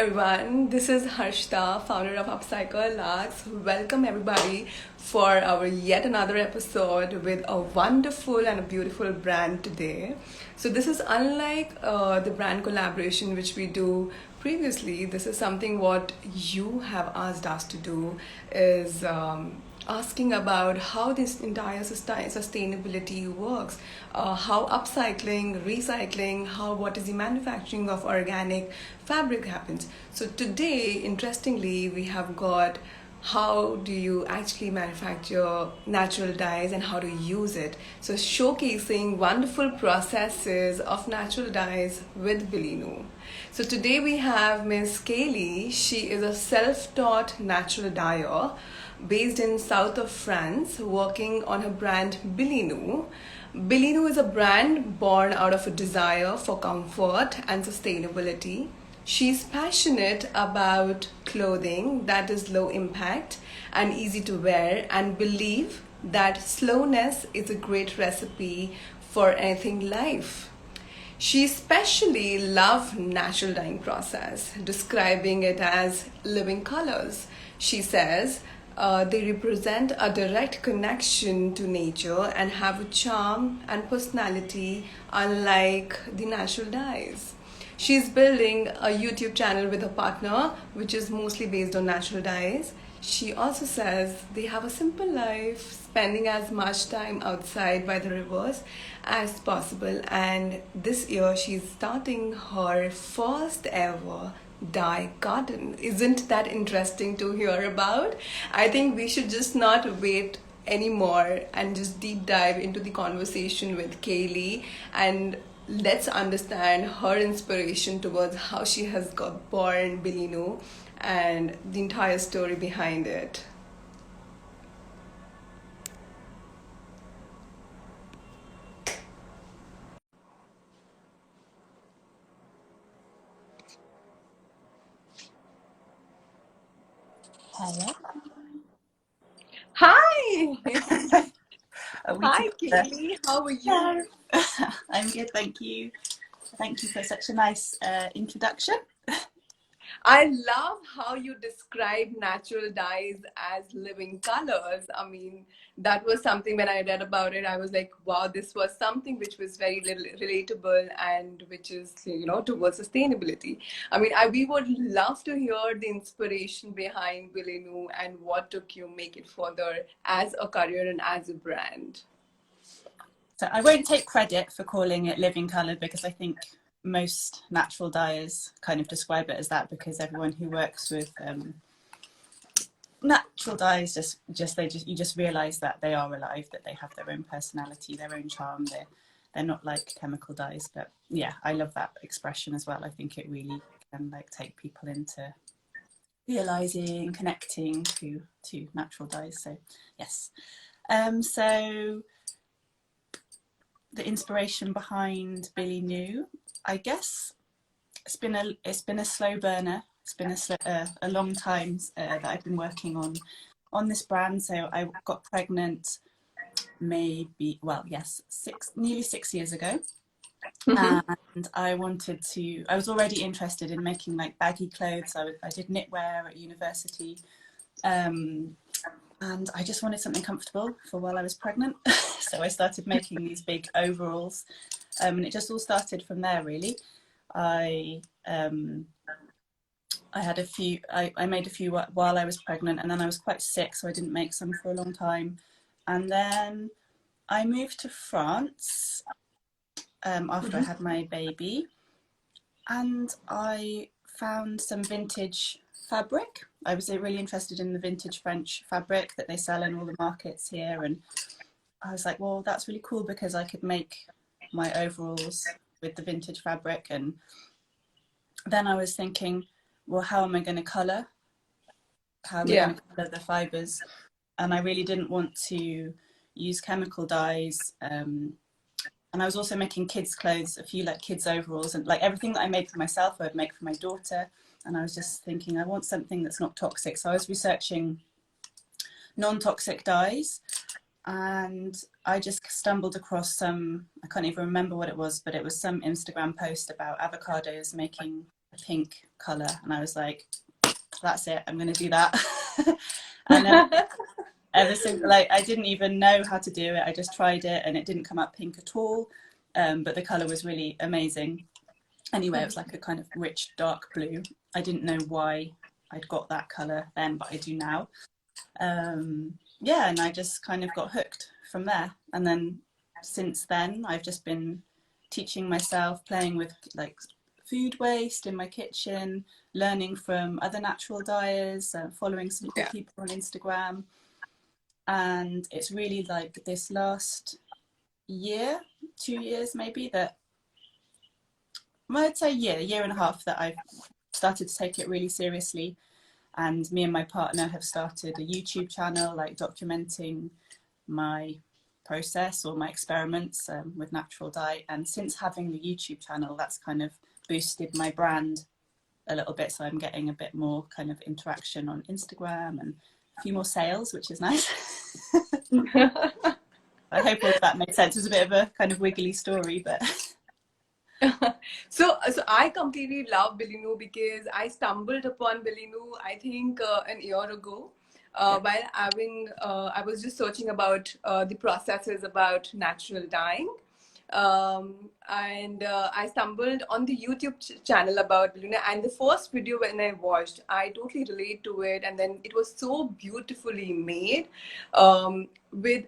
everyone, this is Harshita, founder of Upcycle Lux. Welcome everybody for our yet another episode with a wonderful and a beautiful brand today. So this is unlike the brand collaboration which we do previously. This is something what you have asked us to do is asking about how this entire sustainability works, how upcycling, recycling, how what is the manufacturing of organic fabric happens. So today, interestingly, we have got how do you actually manufacture natural dyes and how to use it. So showcasing wonderful processes of natural dyes with Billynou. So today we have Miss Kaylee. She is a self-taught natural dyer based in south of France, working on her brand Billynou. Billynou is a brand born out of a desire for comfort and sustainability. She's passionate about clothing that is low impact and easy to wear, and believe that slowness is a great recipe for anything life. She especially loves natural dyeing process, describing it as living colors. She says they represent a direct connection to nature and have a charm and personality unlike the natural dyes. She's building a YouTube channel with a partner which is mostly based on natural dyes. She also says they have a simple life, spending as much time outside by the rivers as possible. And this year she's starting her first ever dye garden. Isn't that interesting to hear about? I think we should just not wait anymore and just deep dive into the conversation with Kaylee, and let's understand her inspiration towards how she has got born Billynou and the entire story behind it. Hello. Hi! Are we Hi together? Kaylee, how are you? Hello. I'm good, thank you. Thank you for such a nice introduction. I love how you describe natural dyes as living colors. I mean, that was something when I read about it, I was like, wow, this was something which was very relatable and which is, towards sustainability. I mean, we would love to hear the inspiration behind Billynou and what took you make it further as a career and as a brand. So I won't take credit for calling it living colour, because I think most natural dyers kind of describe it as that, because everyone who works with natural dyes you just realise that they are alive, that they have their own personality, their own charm. They're not like chemical dyes. But yeah, I love that expression as well. I think it really can like take people into realising, connecting to natural dyes. So yes. So the inspiration behind Billynou, I guess it's been a slow burner. It's been a long time that I've been working on this brand. So I got pregnant nearly 6 years ago. And I was already interested in making like baggy clothes. I did knitwear at university. And I just wanted something comfortable for while I was pregnant. So I started making these big overalls. And it just all started from there, really. I made a few while I was pregnant, and then I was quite sick, so I didn't make some for a long time. And then I moved to France after I had my baby, and I found some vintage fabric. I was really interested in the vintage French fabric that they sell in all the markets here, and I was like, well, that's really cool because I could make my overalls with the vintage fabric. And then I was thinking, well, how am I going to colour? How am I going to colour the fibres? And I really didn't want to use chemical dyes. And I was also making kids' clothes, a few like kids' overalls, and like everything that I made for myself, I would make for my daughter. And I was just thinking, I want something that's not toxic. So I was researching non-toxic dyes, and I just stumbled across some, I can't even remember what it was, but it was some Instagram post about avocados making a pink colour, and I was like, that's it, I'm going to do that. And then ever since, like, I didn't even know how to do it, I just tried it and it didn't come out pink at all, but the colour was really amazing. Anyway, it was like a kind of rich dark blue. I didn't know why I'd got that colour then, but I do now. Yeah, and I just kind of got hooked from there. And then since then, I've just been teaching myself, playing with like food waste in my kitchen, learning from other natural dyers, following some cool people on Instagram. And it's really like this last year, 2 years maybe, that I'd say year and a half, that I've started to take it really seriously. And me and my partner have started a YouTube channel, like documenting my process or my experiments with natural dye. And since having the YouTube channel, that's kind of boosted my brand a little bit. So I'm getting a bit more kind of interaction on Instagram and a few more sales, which is nice. I hope all of that made sense. It was a bit of a kind of wiggly story, but... So I completely love Billynou because I stumbled upon Billynou, I think an year ago, while I was just searching about the processes about natural dyeing. And I stumbled on the YouTube channel about Billynou, and the first video when I watched, I totally relate to it, and then it was so beautifully made, with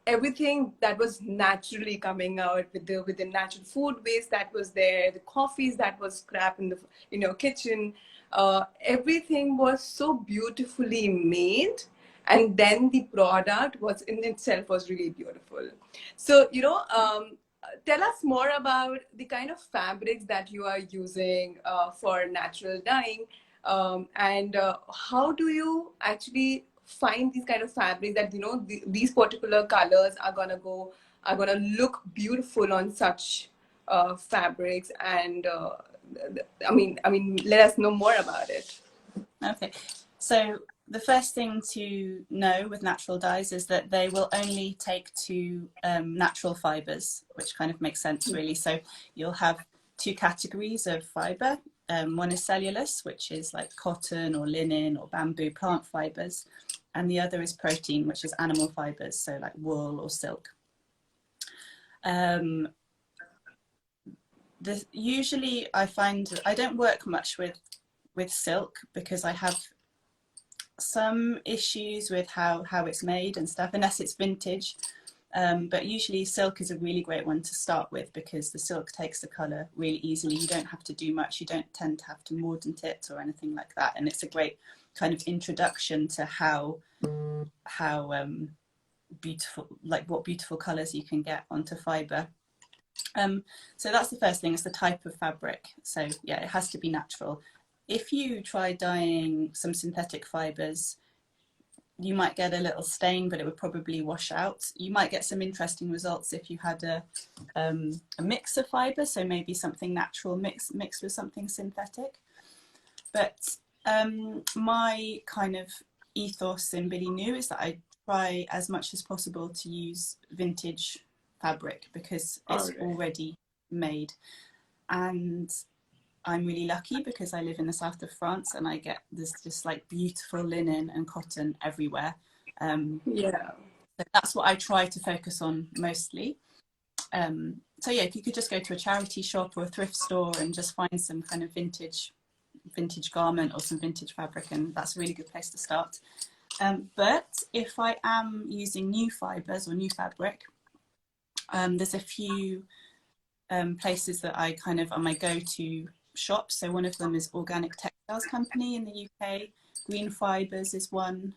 everything that was naturally coming out, with the natural food waste that was there, the coffees that was scrap in the kitchen, everything was so beautifully made, and then the product was in itself was really beautiful. So tell us more about the kind of fabrics that you are using for natural dyeing, and how do you actually find these kind of fabrics that these particular colors are gonna look beautiful on such fabrics, and I mean let us know more about it. Okay, so the first thing to know with natural dyes is that they will only take to natural fibers, which kind of makes sense really. So you'll have two categories of fiber. One is cellulose, which is like cotton or linen or bamboo plant fibers, and the other is protein, which is animal fibers, so like wool or silk. Usually I find I don't work much with silk because I have some issues with how it's made and stuff, unless it's vintage. But usually silk is a really great one to start with because the silk takes the colour really easily. You don't have to do much. You don't tend to have to mordant it or anything like that. And it's a great kind of introduction to how beautiful, like what beautiful colours you can get onto fibre. So that's the first thing, is the type of fabric. So yeah, it has to be natural. If you try dyeing some synthetic fibres, you might get a little stain, but it would probably wash out. You might get some interesting results if you had a mix of fibres, so maybe something natural mixed with something synthetic. But my kind of ethos in Billynou is that I try as much as possible to use vintage fabric because it's already made. And I'm really lucky because I live in the south of France and I get this just like beautiful linen and cotton everywhere. So that's what I try to focus on mostly. So yeah, if you could just go to a charity shop or a thrift store and just find some kind of vintage garment or some vintage fabric, and that's a really good place to start. But if I am using new fibres or new fabric, there's a few places that I kind of are my go-to shops. So one of them is Organic Textiles Company in the UK. Green Fibres is one.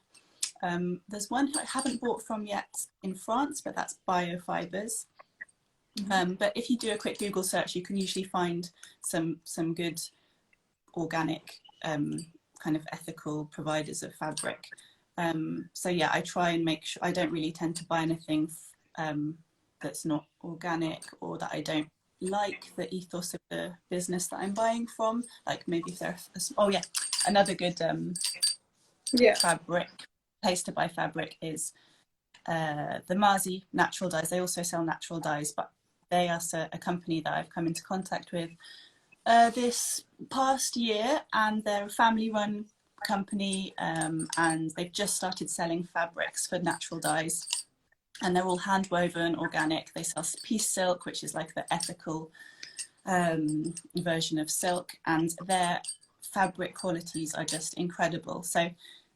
There's one I haven't bought from yet in France, but that's Biofibres. But if you do a quick Google search, you can usually find some good organic kind of ethical providers of fabric. So yeah, I try and make sure I don't really tend to buy anything that's not organic or that I don't like the ethos of the business that I'm buying from. Like maybe if they're another good fabric place to buy fabric is the Marzi Natural Dyes. They also sell natural dyes, but they are a company that I've come into contact with This past year, and they're a family-run company, and they've just started selling fabrics for natural dyes, and they're all hand-woven, organic. They sell piece silk, which is like the ethical version of silk, and their fabric qualities are just incredible. So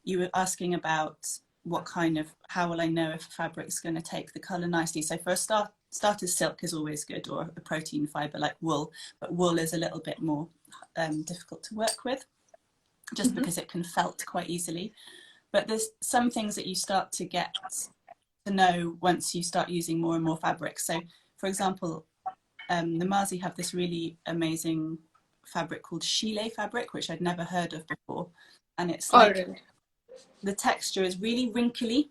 you were asking about what kind of, how will I know if a fabric's going to take the colour nicely? So for a starter, silk is always good, or a protein fibre like wool, but wool is a little bit more difficult to work with, just because it can felt quite easily. But there's some things that you start to get to know once you start using more and more fabrics. So for example, the Marzi have this really amazing fabric called Ceilidh fabric, which I'd never heard of before, and it's like, Alright. the texture is really wrinkly.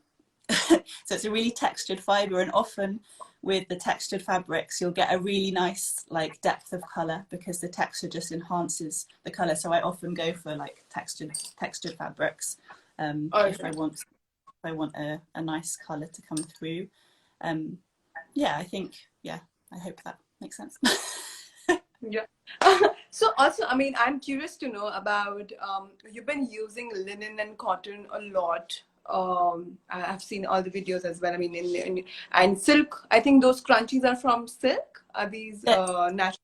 So it's a really textured fibre, and often with the textured fabrics you'll get a really nice like depth of colour, because the texture just enhances the colour. So I often go for like textured fabrics if I want a nice colour to come through. Yeah, I think, yeah, I hope that makes sense. Yeah. So also, I mean, I'm curious to know about, you've been using linen and cotton a lot. I've seen all the videos as well. I mean, and silk, I think those crunchies are from silk. Are these natural?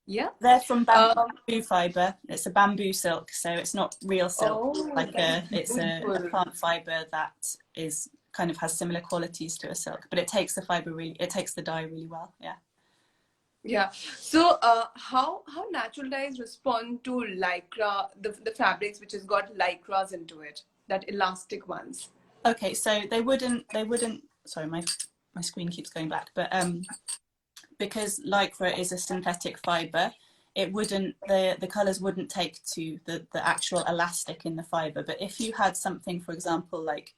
Yeah. They're from Um, bamboo fibre. It's a bamboo silk, so it's not real silk. oh, that's It's a beautiful. plant fibre that is kind of has similar qualities to a silk, but it takes the fibre really, it takes the dye really well. Yeah. Yeah. So, how natural dyes respond to lycra, the fabrics which has got lycras into it, that elastic ones? Okay, so they wouldn't. Sorry, my screen keeps going back, but because lycra is a synthetic fibre, it wouldn't, the colours wouldn't take to the actual elastic in the fibre. But if you had something, for example, like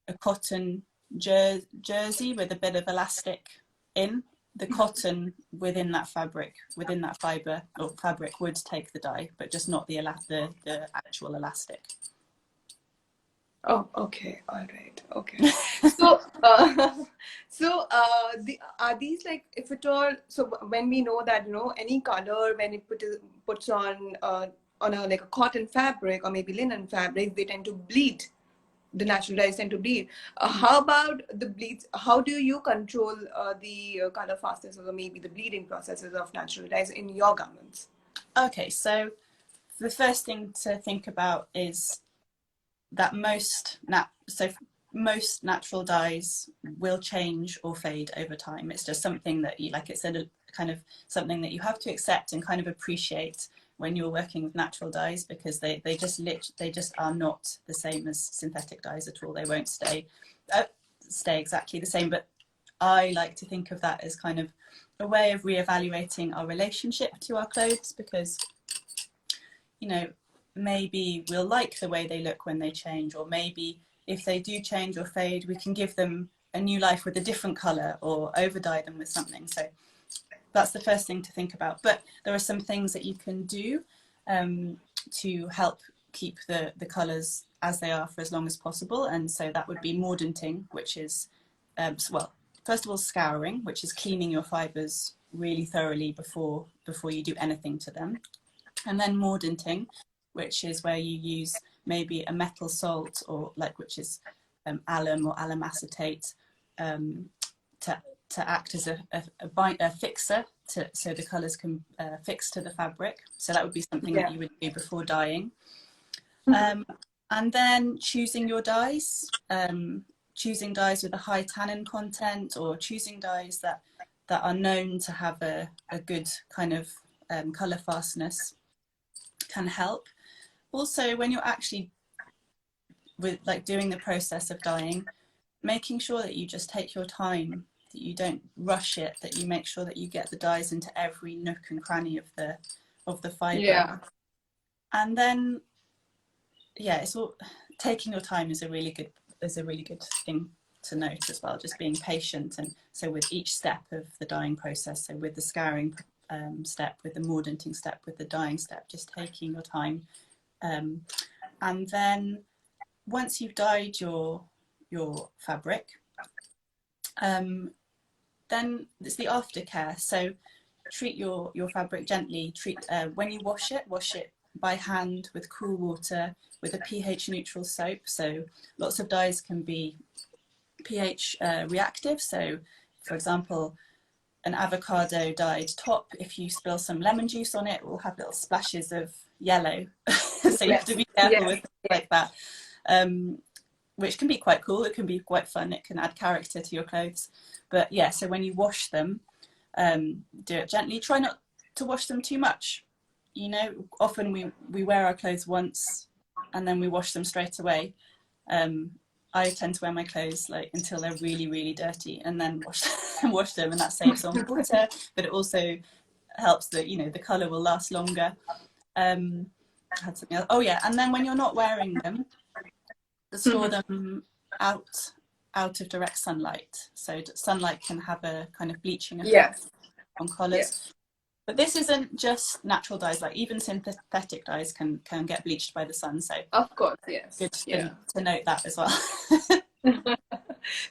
a cotton jersey with a bit of elastic in, the cotton within that fabric, within that fibre or fabric, would take the dye, but just not the actual elastic. Oh, okay, all right, okay. So, are these like, if at all? So when we know that, any color, when it puts on a like a cotton fabric or maybe linen fabric, they tend to bleed. The natural dyes tend to bleed. How about the bleeds? How do you control the color fastnesses or maybe the bleeding processes of natural dyes in your garments? Okay, so the first thing to think about is that most natural dyes will change or fade over time. It's just something that you, like, it's a kind of something that you have to accept and kind of appreciate when you're working with natural dyes, because they just are not the same as synthetic dyes at all. They won't stay exactly the same. But I like to think of that as kind of a way of reevaluating our relationship to our clothes, because, maybe we'll like the way they look when they change, or maybe if they do change or fade, we can give them a new life with a different colour or over dye them with something. So that's the first thing to think about. But there are some things that you can do to help keep the colours as they are for as long as possible. And so that would be mordanting, which is, well, first of all, scouring, which is cleaning your fibres really thoroughly before you do anything to them. And then mordanting, which is where you use maybe a metal salt, or which is alum or alum acetate, to act as a fixer, so the colours can fix to the fabric. So that would be something that you would do before dyeing. And then choosing your dyes, choosing dyes with a high tannin content, or choosing dyes that are known to have a good kind of colour fastness, can help. Also, when you're actually doing the process of dyeing, making sure that you just take your time, that you don't rush it, that you make sure that you get the dyes into every nook and cranny of the fibre. Yeah. And then, yeah, it's all, taking your time is a really good thing to note as well, just being patient. And so with each step of the dyeing process, so with the scouring step, with the mordanting step, with the dyeing step, just taking your time. And then once you've dyed your fabric, then it's the aftercare. So treat your fabric gently. When you wash it by hand with cool water with a pH neutral soap. So lots of dyes can be pH reactive. So for example, an avocado dyed top, if you spill some lemon juice on it, it will have little splashes of yellow. So you have to be careful with things like that, which can be quite cool. It can be quite fun. It can add character to your clothes. But yeah, so when you wash them, do it gently. Try not to wash them too much. You know, often we wear our clothes once and then we wash them straight away. I tend to wear my clothes like until they're really, really dirty and then wash them, and that saves on water, but it also helps that, you know, the colour will last longer. I had something else. Oh yeah, and then when you're not wearing them, store them out of direct sunlight. So sunlight can have a kind of bleaching effect on colours. Yes. But this isn't just natural dyes, like even synthetic dyes can get bleached by the sun. So Of course, yes. good to note that as well.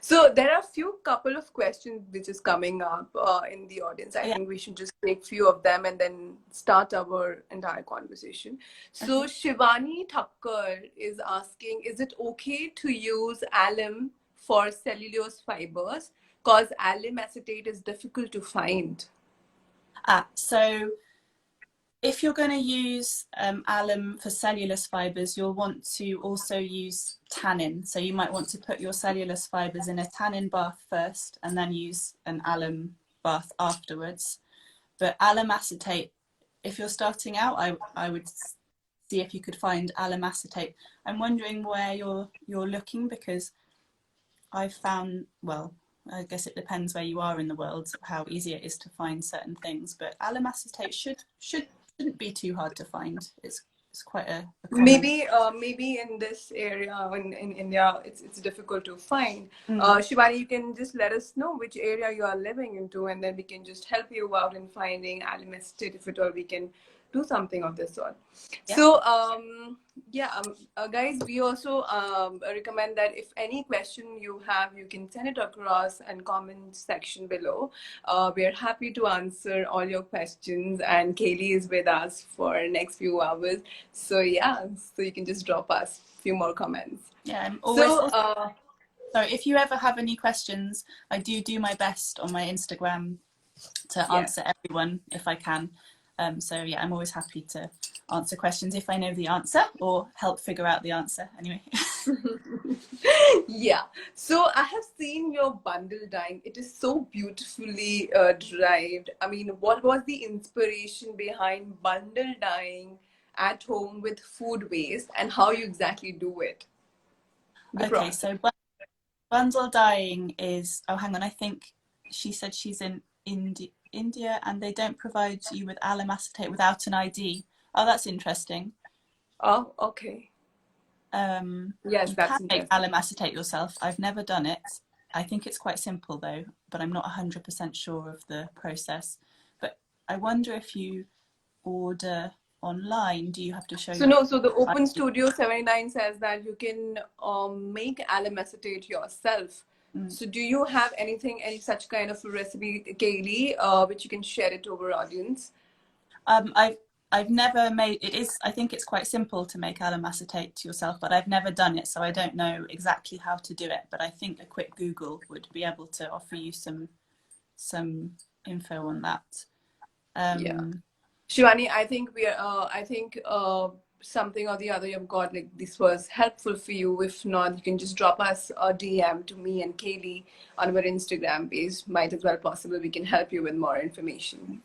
So there are a couple of questions which is coming up in the audience. I think we should just take few of them and then start our entire conversation. So Shivani Thakkar is asking, is it okay to use alum for cellulose fibers? Because alum acetate is difficult to find. So if you're going to use alum for cellulose fibres, you'll want to also use tannin. So you might want to put your cellulose fibres in a tannin bath first and then use an alum bath afterwards. But alum acetate, if you're starting out, I would see if you could find alum acetate. I'm wondering where you're looking, because I've found, well, I guess it depends where you are in the world, how easy it is to find certain things. But alum acetate shouldn't be too hard to find. It's quite a common... maybe in this area in India it's difficult to find. Shivani, you can just let us know which area you are living into, and then we can just help you out in finding alum acetate, if at all we can do something of this sort. So guys, we also recommend that if any question you have, you can send it across and comment section below. We are happy to answer all your questions, and Kaylee is with us for next few hours. So so you can just drop us a few more comments. I'm always sorry, if you ever have any questions, I do my best on my Instagram to answer everyone if I can. So I'm always happy to answer questions if I know the answer or help figure out the answer anyway. So I have seen your bundle dyeing. It is so beautifully derived. I mean, what was the inspiration behind bundle dyeing at home with food waste, and how you exactly do it? Okay, so bundle dyeing is, oh hang on, I think she said she's in India and they don't provide you with alum acetate without an ID. Oh, that's interesting. Oh, okay. Yes, you that's can make alum acetate yourself. I've never done it. I think it's quite simple though, but I'm not 100% sure of the process. But I wonder if you order online, do you have to show? So no, so the Open Studio 79 says that you can make alum acetate yourself. So do you have any such kind of recipe, Kaylee, which you can share it to our audience? I've never made it. I think it's quite simple to make alum acetate yourself, but I've never done it, so I don't know exactly how to do it. But I think a quick Google would be able to offer you some info on that. Shivani, I think something or the other you've got, like, this was helpful for you. If not, you can just drop us a DM to me and Kaylee on our Instagram page. Might as well possible we can help you with more information.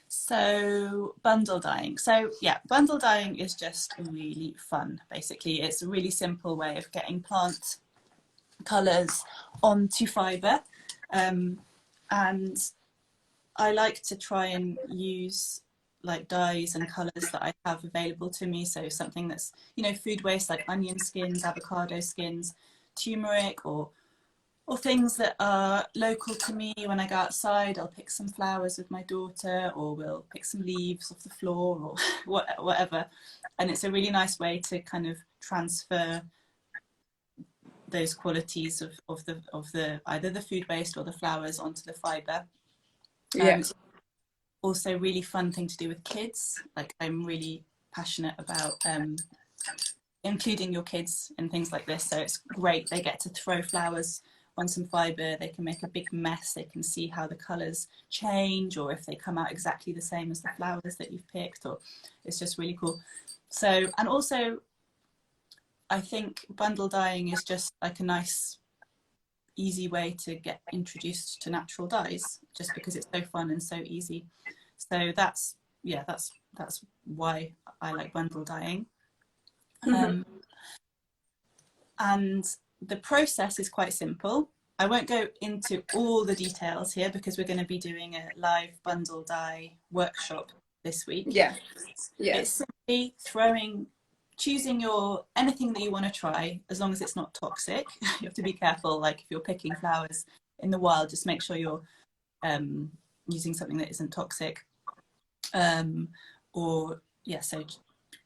So bundle dyeing. So bundle dyeing is just really fun. Basically, it's a really simple way of getting plant colours onto fibre, and I like to try and use like dyes and colours that I have available to me. So something that's, you know, food waste, like onion skins, avocado skins, turmeric, or things that are local to me. When I go outside, I'll pick some flowers with my daughter, or we'll pick some leaves off the floor, or whatever. And it's a really nice way to kind of transfer those qualities of the either the food waste or the flowers onto the fibre. also really fun thing to do with kids. Like I'm really passionate about including your kids in things like this. So it's great. They get to throw flowers on some fibre. They can make a big mess. They can see how the colours change, or if they come out exactly the same as the flowers that you've picked, or it's just really cool. So, and also I think bundle dyeing is just like a nice easy way to get introduced to natural dyes, just because it's so fun and so easy. So that's why I like bundle dyeing. And the process is quite simple. I won't go into all the details here because we're going to be doing a live bundle dye workshop this week. Yeah. It's simply choosing anything that you want to try, as long as it's not toxic. You have to be careful, like if you're picking flowers in the wild, just make sure you're using something that isn't toxic. So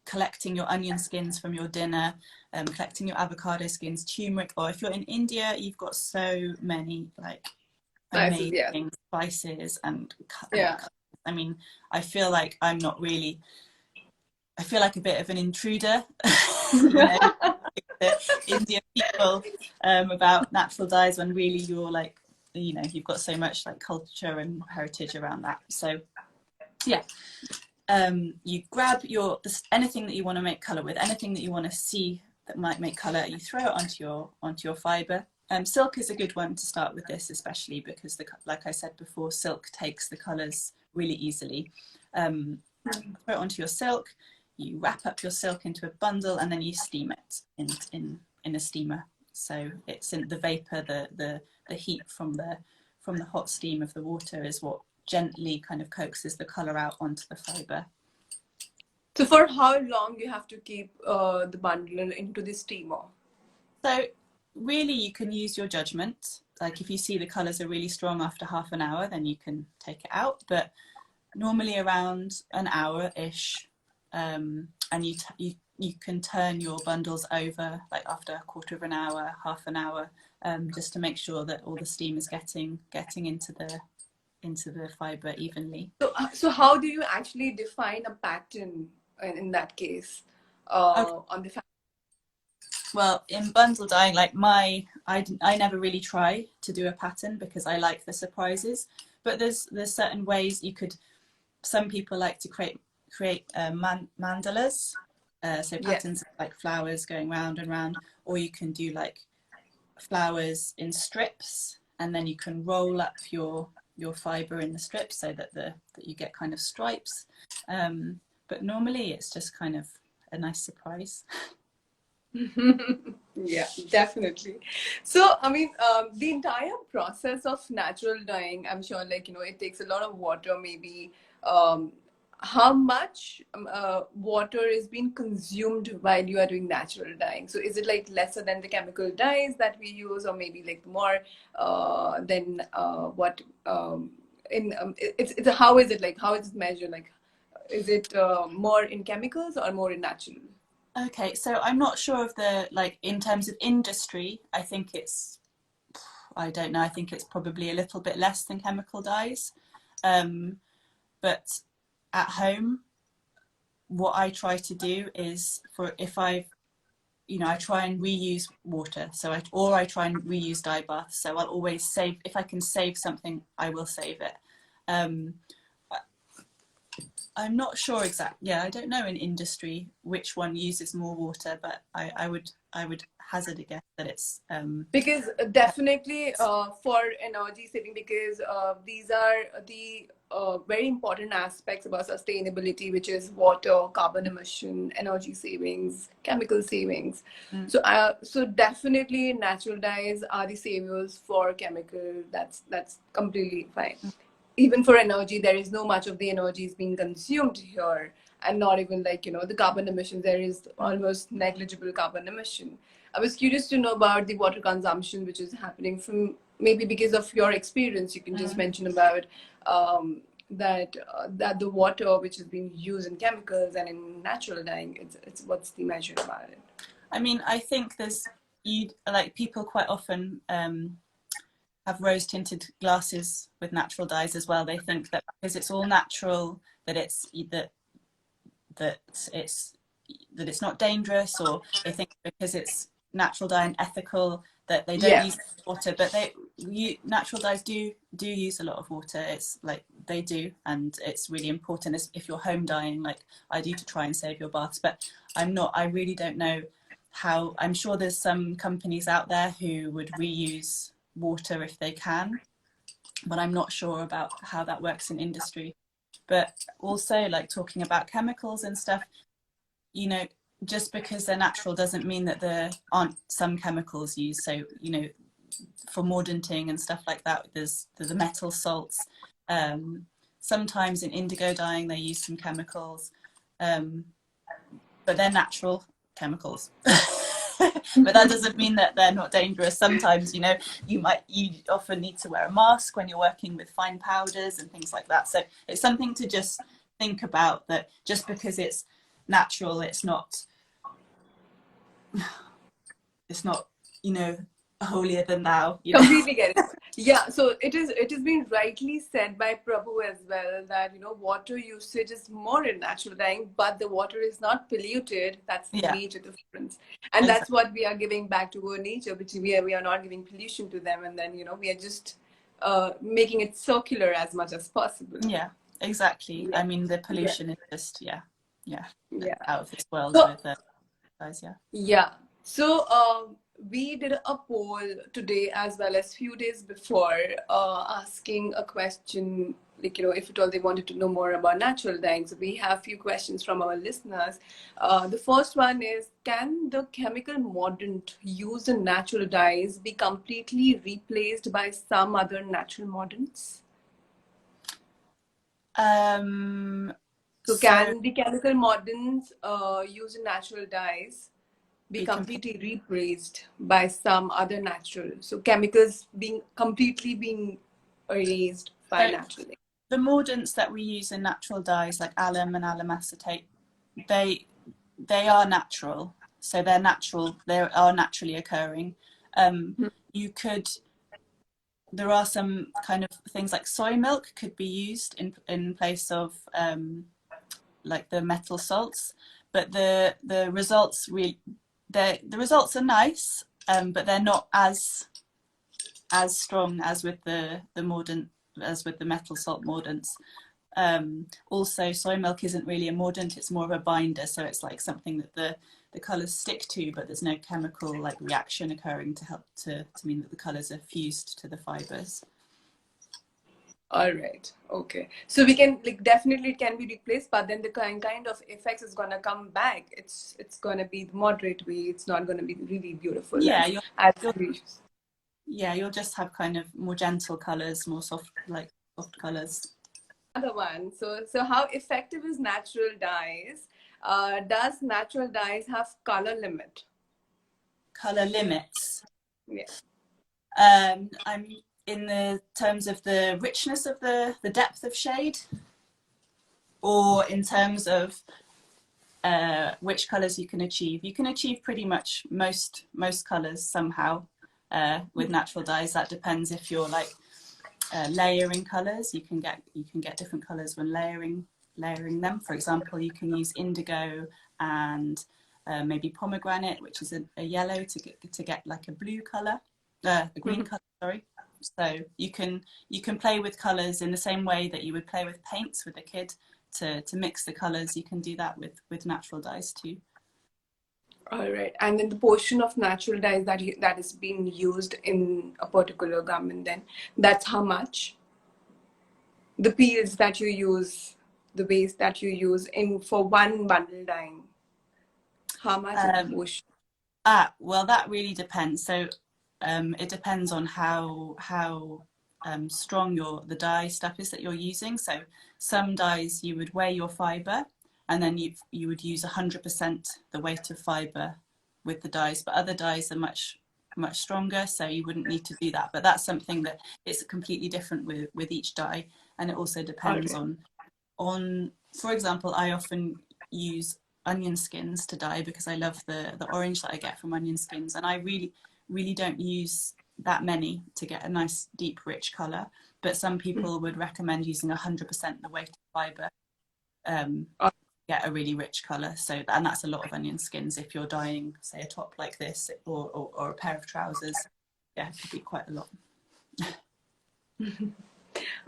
collecting your onion skins from your dinner, collecting your avocado skins, turmeric, or if you're in India, you've got so many like amazing spices and I mean, I feel like I feel like a bit of an intruder, the Indian people about natural dyes, when really you're like, you've got so much like culture and heritage around that. So yeah. You grab anything that you want to make colour with, anything that you want to see that might make colour, you throw it onto your fibre. Silk is a good one to start with this, especially because, like I said before, silk takes the colours really easily. Throw it onto your silk, you wrap up your silk into a bundle, and then you steam it in a steamer. So it's in the vapour, the heat from the hot steam of the water is what gently kind of coaxes the colour out onto the fibre. So for how long you have to keep the bundle into the steamer? So really you can use your judgment. Like if you see the colours are really strong after half an hour, then you can take it out. But normally around an hour-ish, and you can turn your bundles over like after a quarter of an hour, half an hour, just to make sure that all the steam is getting into the fibre evenly. So how do you actually define a pattern in that case on the fabric? Well, in bundle dyeing, like I never really try to do a pattern because I like the surprises. But there's certain ways you could. Some people like to create mandalas, so patterns like flowers going round and round, or you can do like flowers in strips, and then you can roll up your fibre in the strips so that you get kind of stripes. But normally it's just kind of a nice surprise. Yeah, definitely. So, I mean, the entire process of natural dyeing, I'm sure, like, it takes a lot of water, maybe. How much water is being consumed while you are doing natural dyeing? So is it like lesser than the chemical dyes that we use, or maybe like more than what it's how is it like, how is it measured? Like, is it more in chemicals or more in natural? Okay, so I'm not sure of in terms of industry, I think I don't know, I think it's probably a little bit less than chemical dyes. But at home, what I try to do is I try and reuse water. So I try and reuse dye baths. So I'll always save, if I can save something, I will save it. I'm not sure exactly. Yeah, I don't know in industry which one uses more water, but I would hazard a guess that it's because definitely for energy saving, because these are the very important aspects about sustainability, which is water, carbon emission, energy savings, chemical savings. So definitely natural dyes are the saviors for chemical. That's completely fine. Even for energy, there is no much of the energy is being consumed here, and not even like the carbon emissions. There is almost negligible carbon emission. I was curious to know about the water consumption, which is happening from, maybe because of your experience, you can just mention about that the water which is being used in chemicals and in natural dyeing, it's what's the measure about it? I mean, I think people quite often have rose tinted glasses with natural dyes as well. They think that because it's all natural, that it's not dangerous, or they think because it's natural dye and ethical that they don't use water. But natural dyes do use a lot of water. It's like they do, and it's really important if you're home dyeing, like I do, to try and save your baths. But I really don't know how. I'm sure there's some companies out there who would reuse water if they can, but I'm not sure about how that works in industry. But also, like, talking about chemicals and stuff, you know, just because they're natural doesn't mean that there aren't some chemicals used. So, you know, for mordanting and stuff like that, there's the metal salts. Sometimes in indigo dyeing they use some chemicals, but they're natural chemicals. But that doesn't mean that they're not dangerous. Sometimes, you know, you often need to wear a mask when you're working with fine powders and things like that. So it's something to just think about, that just because it's natural, it's not, you know, holier than thou. You know? Completely get it. Yeah, so it has been rightly said by Prabhu as well that, you know, water usage is more in natural dyeing, but the water is not polluted. That's the major difference, and exactly. That's what we are giving back to our nature, which we are not giving pollution to them, and then, you know, we are just making it circular as much as possible. Yeah, exactly. I mean, the pollution is just out of this world with guys. So we did a poll today as well as few days before, asking a question, like, you know, if at all they wanted to know more about natural dyeing. So we have few questions from our listeners. The first one is, can the chemical mordant used in natural dyes be completely replaced by some other natural mordants? So can the chemical mordants used in natural dyes be completely replaced by some other natural? So chemicals completely being erased by natural. The mordants that we use in natural dyes, like alum and alum acetate, they are natural. So they're natural. They are naturally occurring. There are some kind of things like soy milk could be used in place of like the metal salts, but the results the results are nice, but they're not as strong as with the mordant, as with the metal salt mordants. Also, soy milk isn't really a mordant, it's more of a binder, so it's like something that the colours stick to, but there's no chemical like reaction occurring to help to mean that the colours are fused to the fibres. All right. Okay. So we can, like, definitely it can be replaced, but then the kind of effects is gonna come back. It's gonna be the moderate way. It's not gonna be really beautiful. Yeah, you'll just have kind of more gentle colours, more soft colours. Another one. So how effective is natural dyes? Does natural dyes have color limit? Color limits? Yeah. I'm in the terms of the richness of the depth of shade, or in terms of which colours you can achieve. You can achieve pretty much most colours somehow with natural dyes. That depends if you're like layering colours. You can get different colours when layering them. For example, you can use indigo and maybe pomegranate, which is a yellow, to get like a blue colour, a green colour, sorry. So you can play with colours in the same way that you would play with paints with a kid to mix the colours. You can do that with natural dyes too. All right. And then the portion of natural dyes that is being used in a particular garment, then that's how much? The peels that you use, the waste that you use for one bundle dyeing, how much of the portion? Well, that really depends. So it depends on how strong the dye stuff is that you're using. So some dyes you would weigh your fibre, and then you would use 100% the weight of fibre with the dyes, but other dyes are much stronger, so you wouldn't need to do that. But that's something that is completely different with each dye, and it also depends on, for example, I often use onion skins to dye because I love the orange that I get from onion skins, and I really don't use that many to get a nice deep rich color, but some people would recommend using 100% the weight of fiber, get a really rich color. So, and that's a lot of onion skins if you're dyeing, say, a top like this, or a pair of trousers. Yeah, it could be quite a lot.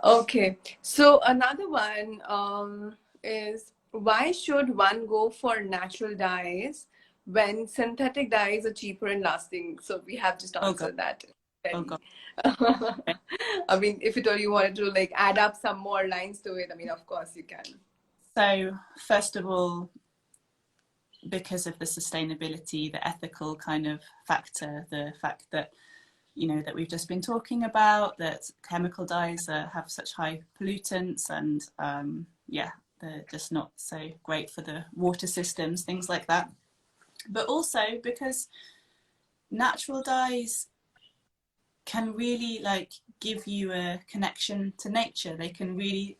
Okay, so another one is, why should one go for natural dyes when synthetic dyes are cheaper and lasting? So we have just answered that. Oh God. I mean, if at all you wanted to like add up some more lines to it, I mean, of course you can. So first of all, because of the sustainability, the ethical kind of factor, the fact that, you know, that we've just been talking about, that chemical dyes have such high pollutants, and yeah, they're just not so great for the water systems, things like that. But also because natural dyes can really like give you a connection to nature. They can really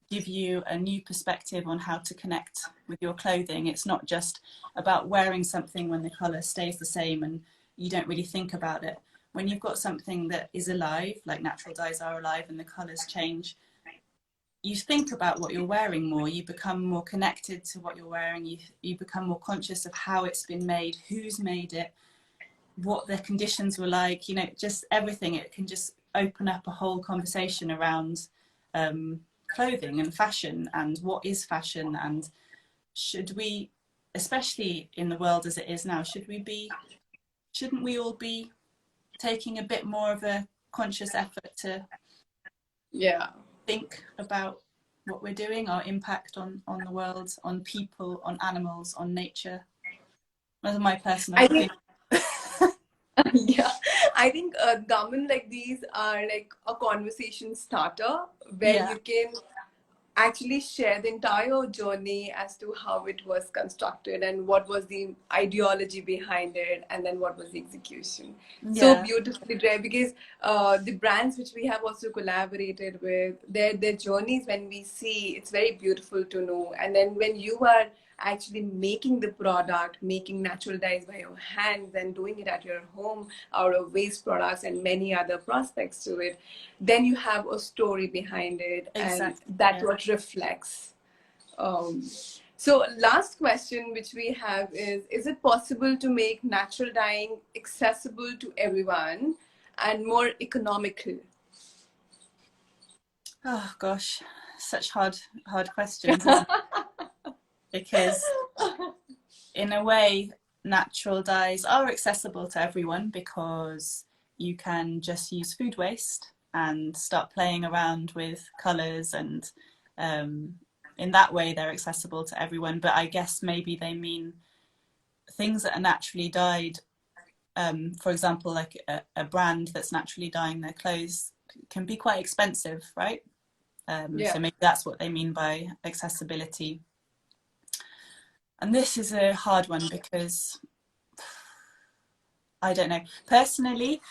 give you a new perspective on how to connect with your clothing. It's not just about wearing something when the colour stays the same and you don't really think about it. When you've got something that is alive, like natural dyes are alive, and the colours change, you think about what you're wearing more. You become more connected to what you're wearing. You become more conscious of how it's been made, who's made it, what the conditions were like, you know, just everything. It can just open up a whole conversation around clothing and fashion, and what is fashion, and should we, especially in the world as it is now, shouldn't we all be taking a bit more of a conscious effort to think about what we're doing, our impact on the world, on people, on animals, on nature? Those are my personal opinions. Yeah, I think garments like these are like a conversation starter where you can actually share the entire journey as to how it was constructed and what was the ideology behind it, and then what was the execution. So beautifully done, because the brands which we have also collaborated with, their journeys, when we see, it's very beautiful to know. And then when you are actually making the product, making natural dyes by your hands and doing it at your home out of waste products and many other prospects to it, then you have a story behind it, and that's what reflects. So last question which we have is it possible to make natural dyeing accessible to everyone and more economical? Oh gosh, such hard questions, isn't it? Because in a way, natural dyes are accessible to everyone, because you can just use food waste and start playing around with colours, and in that way they're accessible to everyone. But I guess maybe they mean things that are naturally dyed, for example, like a brand that's naturally dyeing their clothes can be quite expensive, right? So maybe that's what they mean by accessibility. And this is a hard one, because I don't know. Personally,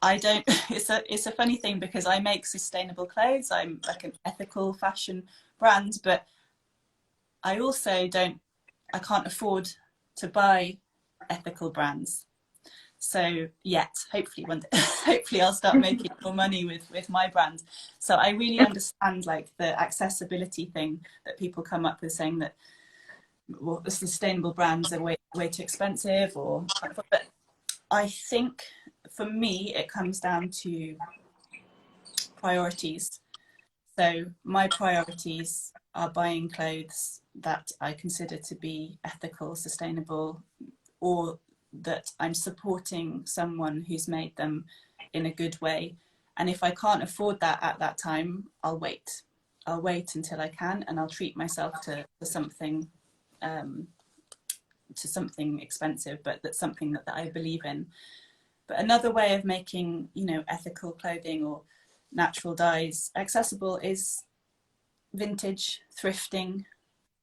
I don't. It's a funny thing, because I make sustainable clothes. I'm like an ethical fashion brand, but I also I can't afford to buy ethical brands. So hopefully one day, hopefully I'll start making more money with my brand. So I really understand like the accessibility thing that people come up with, saying that, well, the sustainable brands are way too expensive, but I think for me it comes down to priorities. So my priorities are buying clothes that I consider to be ethical, sustainable, or that I'm supporting someone who's made them in a good way. And if I can't afford that at that time, I'll wait until I can, and I'll treat myself to something expensive, but that's something that I believe in. But another way of making, you know, ethical clothing or natural dyes accessible is vintage, thrifting,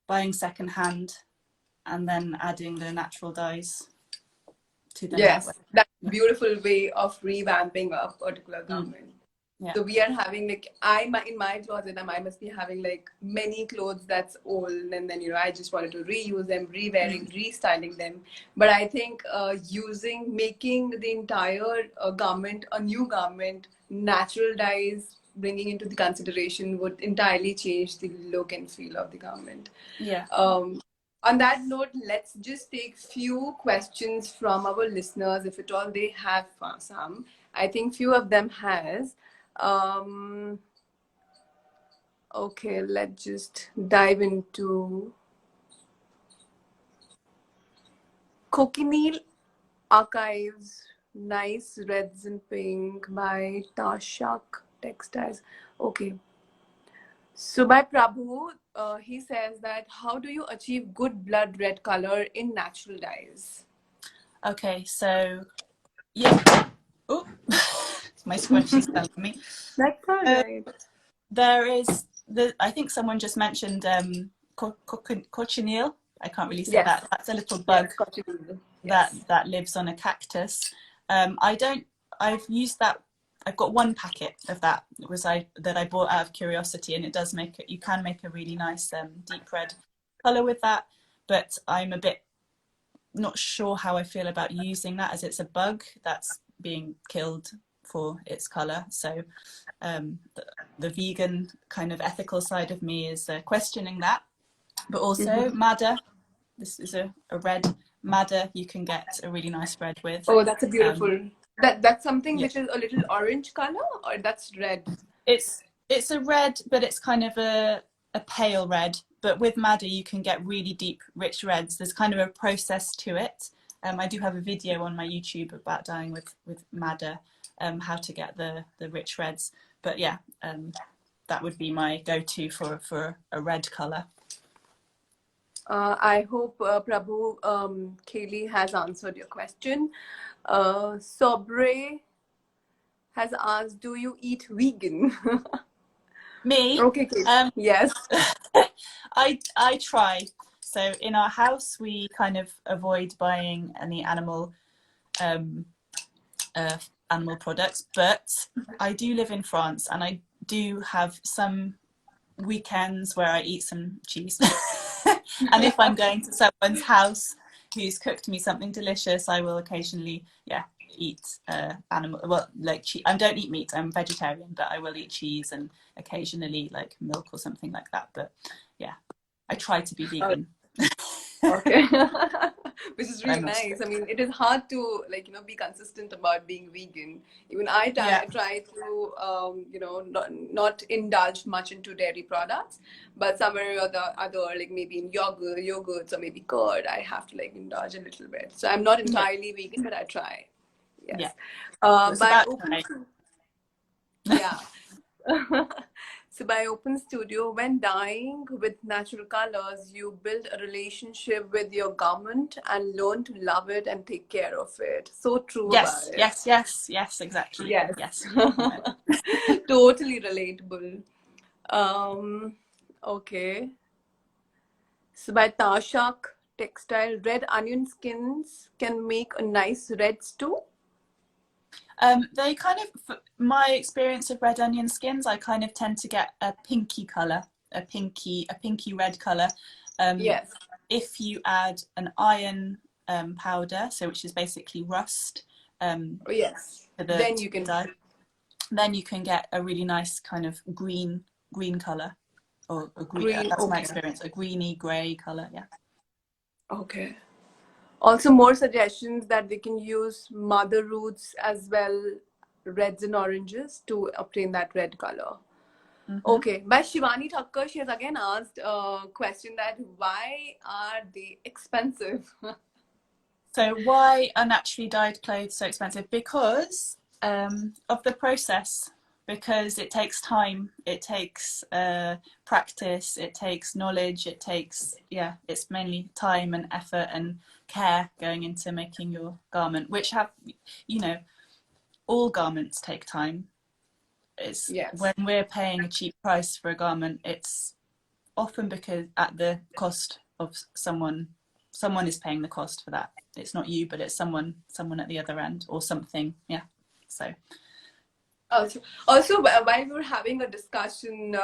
buying secondhand, and then adding the natural dyes to the network. That's a beautiful way of revamping a particular garment. Yeah. So we are having like in my closet, I must be having like many clothes that's old, and then I just wanted to reuse them, re-wearing, restyling them. But I think making the entire garment a new garment, natural dyes bringing into the consideration would entirely change the look and feel of the garment. Yeah. On that note, let's just take few questions from our listeners, if at all they have some. I think few of them has. Um, okay, let's just dive into Cochineal Archives, Nice Reds and Pink by Tashak Textiles. Okay. So by Prabhu, he says that how do you achieve good blood red color in natural dyes? Okay, so yeah. Oh, my squishy's telling me. That's all right. There is I think someone just mentioned cochineal. I can't really say Yes. that. That's a little bug Yes, Cochineal. Yes. that lives on a cactus. I've used that. I've got one packet of that that I bought out of curiosity, and it does make it. You can make a really nice deep red color with that, but I'm a bit not sure how I feel about using that, as it's a bug that's being killed for its color. So the vegan kind of ethical side of me is questioning that. But also madder. This is a red madder you can get a really nice red with. Oh, that's a beautiful. That's something Yeah. which is a little orange color, or that's red? It's a red, but it's kind of a pale red. But with madder, you can get really deep, rich reds. There's kind of a process to it. I do have a video on my YouTube about dyeing with madder, how to get the rich reds. But yeah, that would be my go-to for a red color. I hope Prabhu, Kaylee has answered your question. Sobre has asked, "Do you eat vegan?" Me? Okay, Kaylee. Yes. I try. So in our house, we kind of avoid buying any animal products, but I do live in France, and I do have some weekends where I eat some cheese. And if I'm going to someone's house who's cooked me something delicious, I will occasionally, eat animal. Well, like cheese. I don't eat meat. I'm vegetarian, but I will eat cheese and occasionally like milk or something like that. But yeah, I try to be vegan. Okay. Which is really nice. I mean, it is hard to be consistent about being vegan. Even I try to not indulge much into dairy products, but somewhere or the other, like maybe in yogurts or maybe curd, I have to indulge a little bit. So I'm not entirely vegan, but I try. Yes. By open. Yeah. So by Open Studio, when dyeing with natural colors, you build a relationship with your garment and learn to love it and take care of it. So true about it. Yes, exactly. Yes. Totally relatable. Okay. So by Tashak Textile, red onion skins can make a nice red stew. They kind of, my experience of red onion skins, I kind of tend to get a pinky color, a pinky red color. Yes. If you add an iron powder, so which is basically rust. Yes. Then you can dye. Then you can get a really nice kind of green color, or a green. That's my experience. A greeny grey color. Yeah. Okay. Also, more suggestions that they can use mother roots as well, reds and oranges, to obtain that red color. Okay. By Shivani Thakkar, she has again asked a question that why are they expensive? So why are naturally dyed clothes so expensive? Because of the process. Because it takes time, it takes practice, it takes knowledge, it takes, it's mainly time and effort and care going into making your garment, which all garments take time. It's when we're paying a cheap price for a garment, it's often because at the cost of someone is paying the cost for that. It's not you, but it's someone at the other end or something. Yeah. So Also, while we were having a discussion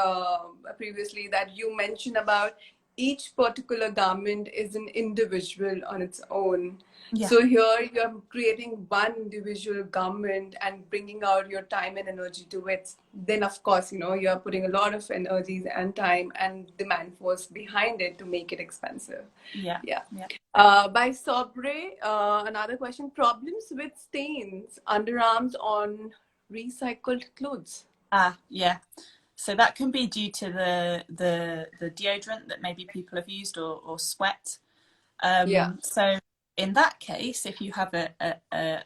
previously, that you mentioned about each particular garment is an individual on its own. Yeah. So here you're creating one individual garment and bringing out your time and energy to it. Then, of course, you're putting a lot of energies and time and demand force behind it to make it expensive. Yeah. Yeah. Yeah. By Sobre, another question: problems with stains, underarms on recycled clothes. Yeah. So that can be due to the deodorant that maybe people have used, or sweat. Yeah. So in that case, if you have a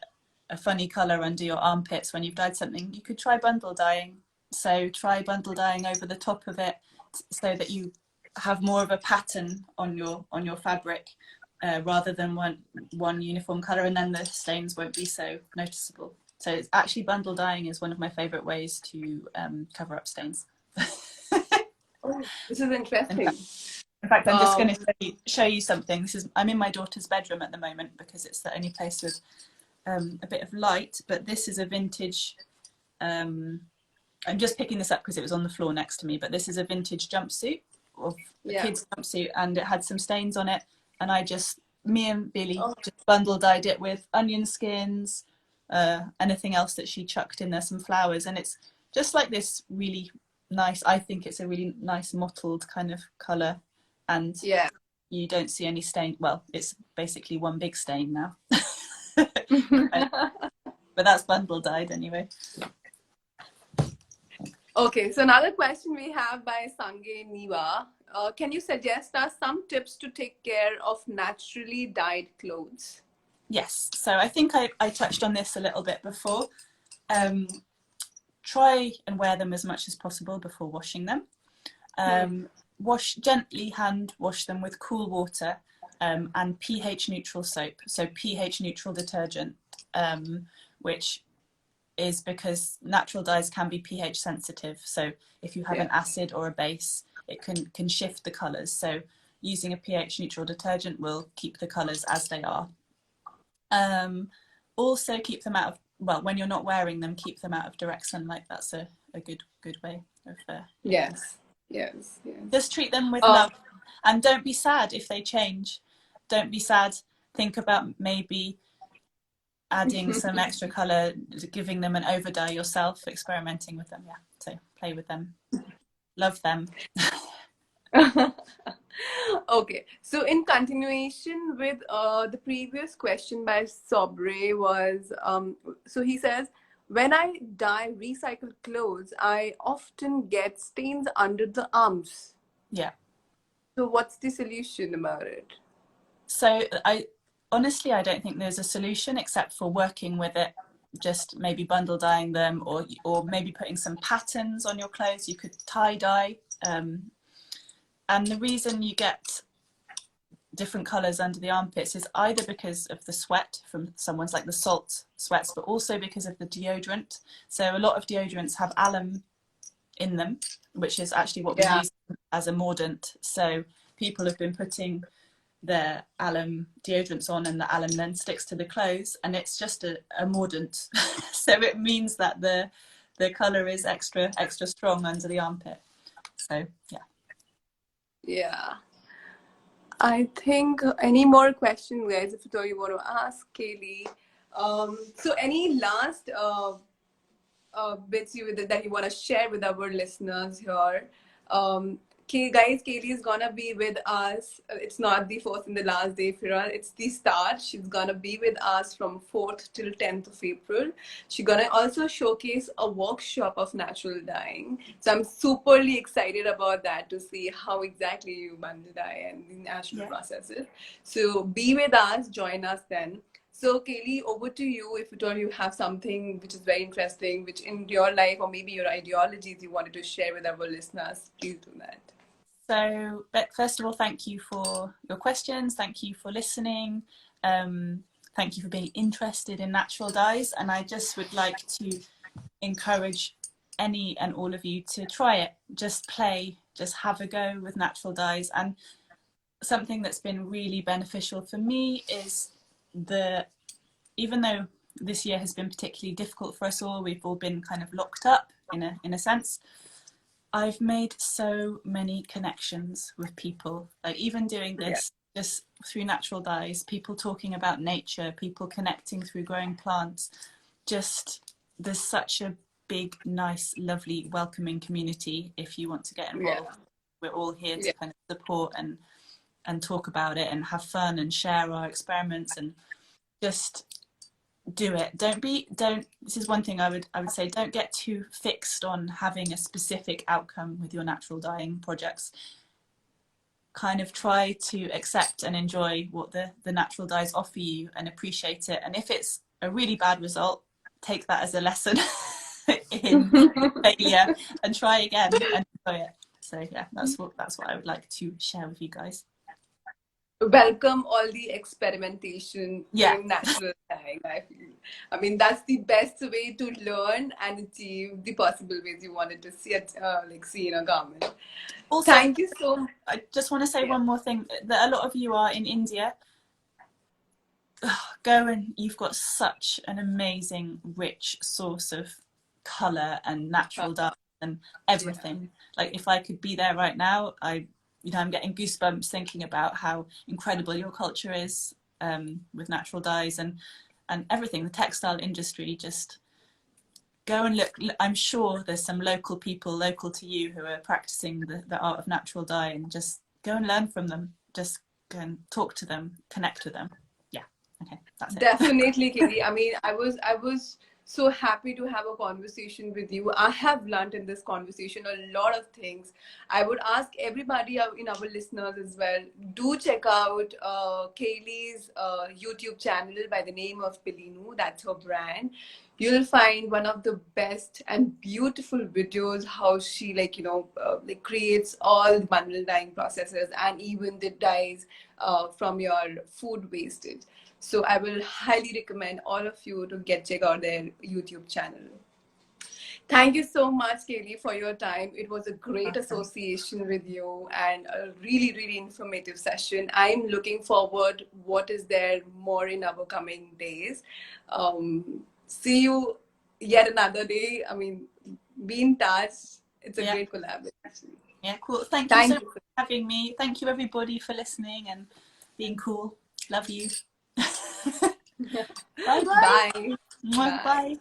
funny colour under your armpits when you've dyed something, you could try bundle dyeing. So try bundle dyeing over the top of it, so that you have more of a pattern on your fabric, rather than one uniform colour, and then the stains won't be so noticeable. So it's actually, bundle dyeing is one of my favourite ways to cover up stains. Oh, this is interesting. In fact, I'm just going to show you something. I'm in my daughter's bedroom at the moment because it's the only place with a bit of light. But this is a vintage. I'm just picking this up because it was on the floor next to me. But this is a vintage jumpsuit, of a kid's jumpsuit, and it had some stains on it. And me and Billy just bundle dyed it with onion skins, anything else that she chucked in there, some flowers, and it's just like this really nice. I think it's a really nice mottled kind of colour. And you don't see any stain. Well, it's basically one big stain now. But that's bundle dyed anyway. Okay, so another question we have by Sange Niwa. Can you suggest us some tips to take care of naturally dyed clothes? Yes, so I think I touched on this a little bit before. Try and wear them as much as possible before washing them. Hand wash them with cool water, and pH neutral soap, so pH neutral detergent, which is because natural dyes can be pH sensitive. So if you have an acid or a base, it can shift the colours. So using a pH neutral detergent will keep the colours as they are. Also keep them out of, well, when you're not wearing them, keep them out of direct sunlight. That's a good way of Yes. Just treat them with love, and don't be sad if they change. Don't be sad. Think about maybe adding some extra colour, giving them an over dye yourself, experimenting with them. Yeah, so play with them, love them. Okay, so in continuation with the previous question by Sobre was, so he says, when I dye recycled clothes, I often get stains under the arms. Yeah. So what's the solution about it? So honestly, I don't think there's a solution except for working with it. Just maybe bundle dyeing them, or maybe putting some patterns on your clothes. You could tie dye. And the reason you get different colours under the armpits is either because of the sweat from someone's, like the salt sweats, but also because of the deodorant. So a lot of deodorants have alum in them, which is actually what we use as a mordant. So people have been putting their alum deodorants on, and the alum then sticks to the clothes, and it's just a mordant. So it means that the colour is extra strong under the armpit. So yeah. I think any more questions, guys, if you want to ask Kaylee. So any last bits that you want to share with our listeners here? Guys, Kaylee is gonna be with us. It's not the first and the last day for her. It's the start. She's gonna be with us from 4th till 10th of April. She's gonna also showcase a workshop of natural dyeing. So I'm superly excited about that, to see how exactly you bundle dye and the natural processes. So be with us, join us then. So Kaylee, over to you. If at all you have something which is very interesting, which in your life or maybe your ideologies you wanted to share with our listeners, please do that. So, Beck, first of all, thank you for your questions. Thank you for listening. Thank you for being interested in natural dyes. And I just would like to encourage any and all of you to try it. Just play, just have a go with natural dyes. And something that's been really beneficial for me is even though this year has been particularly difficult for us all. We've all been kind of locked up in a sense. I've made so many connections with people, like even doing this just through natural dyes, people talking about nature, people connecting through growing plants. Just there's such a big, nice, lovely, welcoming community. If you want to get involved, we're all here to kind of support and talk about it and have fun and share our experiments and just do it. This is one thing I would say, don't get too fixed on having a specific outcome with your natural dyeing projects. Kind of try to accept and enjoy what the natural dyes offer you and appreciate it. And if it's a really bad result, take that as a lesson in failure and try again and enjoy it. So yeah, that's what I would like to share with you guys. Welcome all the experimentation in natural dyeing, I feel. I mean, that's the best way to learn and achieve the possible ways you wanted to see it, see in a garment. Also, thank you so much. I just want to say one more thing, that a lot of you are in India. Go and you've got such an amazing, rich source of colour and natural dye and everything. Like if I could be there right now, I'm getting goosebumps thinking about how incredible your culture is with natural dyes and everything, the textile industry. Just go and look. I'm sure there's some local people local to you who are practicing the art of natural dye, and just go and learn from them. Just go and talk to them, connect with them. Yeah, okay, that's it. Definitely, Katie. I mean, I was so happy to have a conversation with you. I have learned in this conversation a lot of things. I would ask everybody in our listeners as well, do check out Kaylee's YouTube channel by the name of Billynou. That's her brand. You'll find one of the best and beautiful videos how she creates all the bundle dyeing processes and even the dyes from your food wastage. So I will highly recommend all of you to check out their YouTube channel. Thank you so much, Kayleigh, for your time. It was a great association with you and a really, really informative session. I'm looking forward what is there more in our coming days. See you yet another day. I mean, be in touch. It's a great collaboration. Yeah, cool. Thank you so much for having me. Thank you, everybody, for listening and being cool. Love you. Bye. Bye. Bye. Bye.